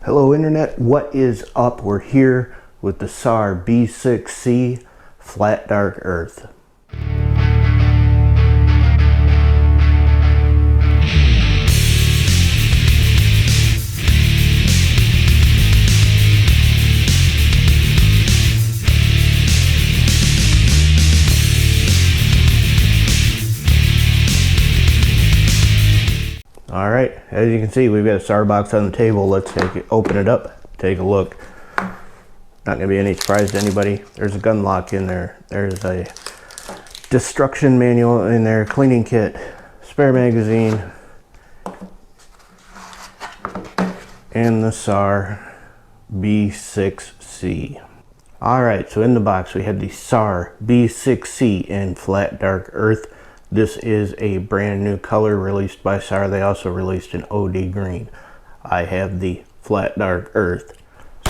Hello Internet, what is up? We're here with the Sar B6C Flat Dark Earth. All right, as you can see, we've got a Sar box on the table. Let's open it up, take a look. Not gonna be any surprise to anybody. There's a gun lock in there. There's a destruction manual in there, cleaning kit, spare magazine, and the Sar B6C. All right, so in the box we have the Sar B6C in Flat Dark Earth. This is a brand new color released by Sar. They also released an OD green. I have the Flat Dark Earth.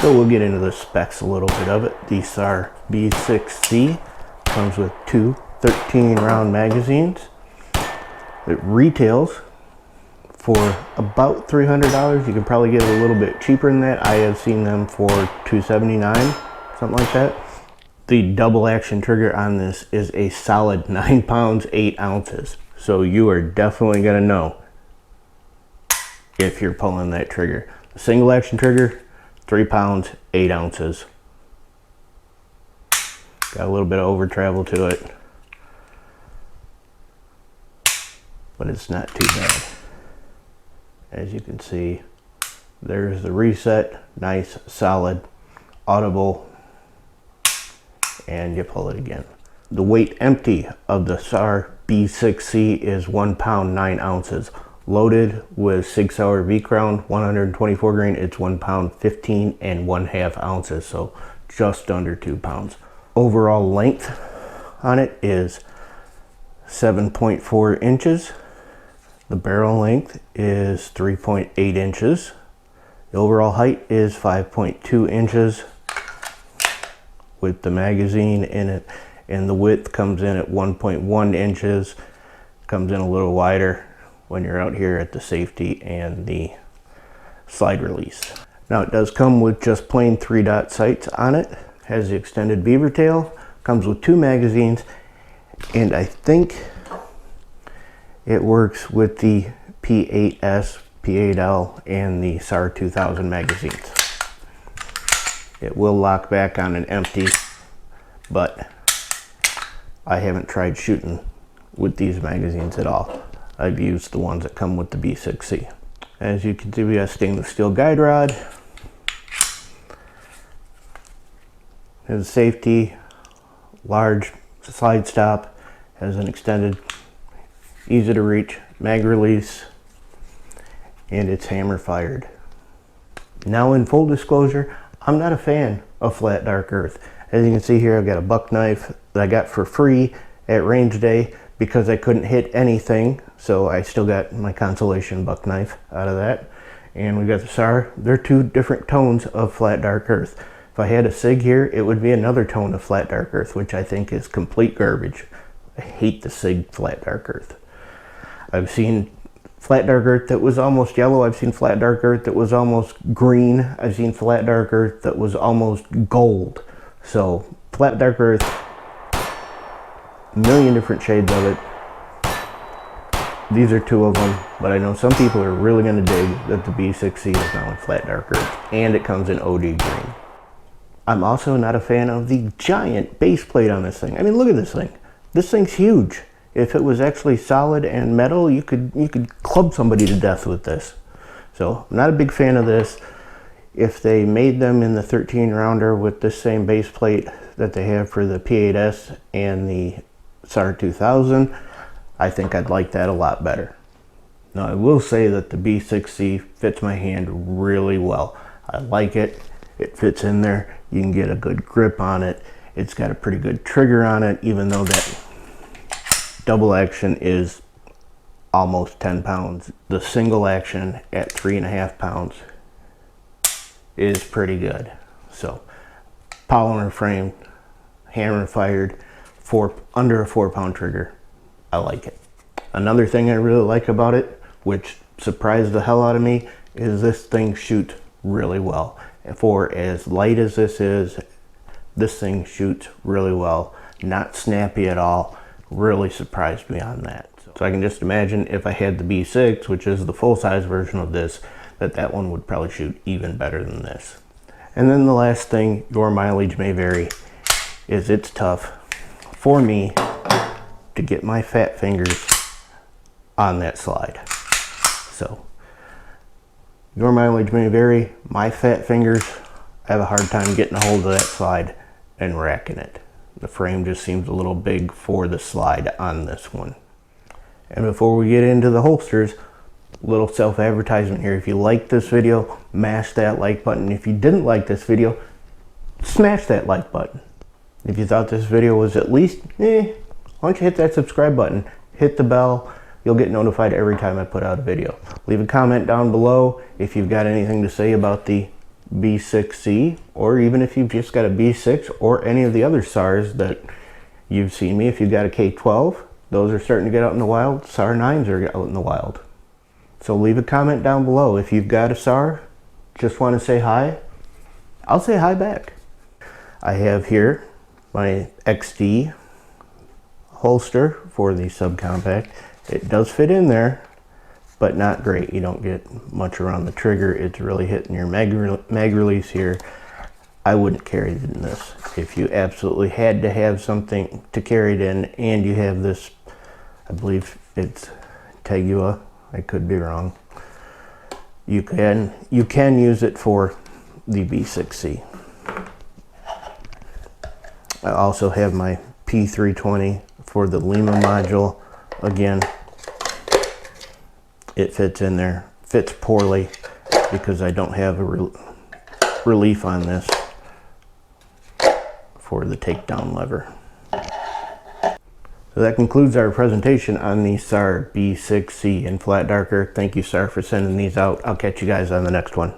So we'll get into the specs a little bit of it. The Sar B6C comes with two 13 round magazines. It retails for about $300. You can probably get it a little bit cheaper than that. I have seen them for $279, something like that. The double action trigger on this is a solid 9 pounds, 8 ounces. So you are definitely gonna know if you're pulling that trigger. The single action trigger, 3 pounds, 8 ounces. Got a little bit of over travel to it, but it's not too bad. As you can see, there's the reset, nice, solid, audible, and you pull it again. The weight empty of the Sar B6C is 1 pound, 9 ounces. Loaded with 6 hour V crown, 124 grain, it's 1 pound, 15 and 1/2 ounces. So just under 2 pounds. Overall length on it is 7.4 inches. The barrel length is 3.8 inches. The overall height is 5.2 inches. With the magazine in it, and the width comes in at 1.1 inches. Comes in a little wider when you're out here at the safety and the slide release. Now it does come with just plain 3-dot sights on it. Has the extended beaver tail, comes with 2 magazines, and I think it works with the P8S, P8L, and the Sar 2000 magazines. It will lock back on an empty, but I haven't tried shooting with these magazines at all. I've used the ones that come with the B6C. As you can see, we have stainless steel guide rod. Has safety, large slide stop, has an extended, easy to reach mag release, and it's hammer fired. Now in full disclosure, I'm not a fan of Flat Dark Earth. As you can see here, I've got a buck knife that I got for free at range day because I couldn't hit anything. So I still got my consolation buck knife out of that. And we got the Sar. They're 2 different tones of Flat Dark Earth. If I had a SIG here, it would be another tone of Flat Dark Earth, which I think is complete garbage. I hate the SIG Flat Dark Earth. I've seen Flat Dark Earth that was almost yellow. I've seen Flat Dark Earth that was almost green. I've seen Flat Dark Earth that was almost gold. So Flat Dark Earth, a million different shades of it. These are 2 of them, but I know some people are really going to dig that the B6C is now in Flat Dark Earth, and it comes in OD green. I'm also not a fan of the giant base plate on this thing. I mean, look at this thing. This thing's huge. If it was actually solid and metal, you could club somebody to death with this. So I'm not a big fan of this. If they made them in the 13 rounder with this same base plate that they have for the P8S and the Sar 2000, I think I'd like that a lot better. Now I will say that the B6C fits my hand really well. I like it. It fits in there. You can get a good grip on it. It's got a pretty good trigger on it, even though that double action is almost 10 pounds. The single action at 3.5 pounds is pretty good. So polymer frame, hammer fired, under a 4 pound trigger. I like it. Another thing I really like about it, which surprised the hell out of me, is this thing shoots really well. For as light as this thing shoots really well. Not snappy at all. Really surprised me on that. So I can just imagine if I had the B6, which is the full-size version of this, that one would probably shoot even better than this. And then the last thing, your mileage may vary, is it's tough for me to get my fat fingers on that slide. So your mileage may vary. My fat fingers, I have a hard time getting a hold of that slide and racking it. The frame just seems a little big for the slide on this one. And before we get into the holsters, little self-advertisement here. If you liked this video, mash that like button. If you didn't like this video, smash that like button. If you thought this video was at least, why don't you hit that subscribe button, hit the bell, you'll get notified every time I put out a video. Leave a comment down below if you've got anything to say about the B6C, or even if you've just got a B6 or any of the other SARs that you've seen me. If you've got a K12, those are starting to get out in the wild. SAR 9s are out in the wild. So leave a comment down below. If you've got a SAR, just want to say hi, I'll say hi back. I have here my XD holster for the subcompact. It does fit in there, but not great. You don't get much around the trigger. It's really hitting your mag release here. I wouldn't carry it in this. If you absolutely had to have something to carry it in, and you have this, I believe it's Tegua, I could be wrong. You can use it for the B6C. I also have my P320 for the Lima module. Again, it fits in there. Fits poorly because I don't have a relief on this for the takedown lever. So that concludes our presentation on the SAR B6C and Flat Dark Earth. Thank you, SAR, for sending these out. I'll catch you guys on the next one.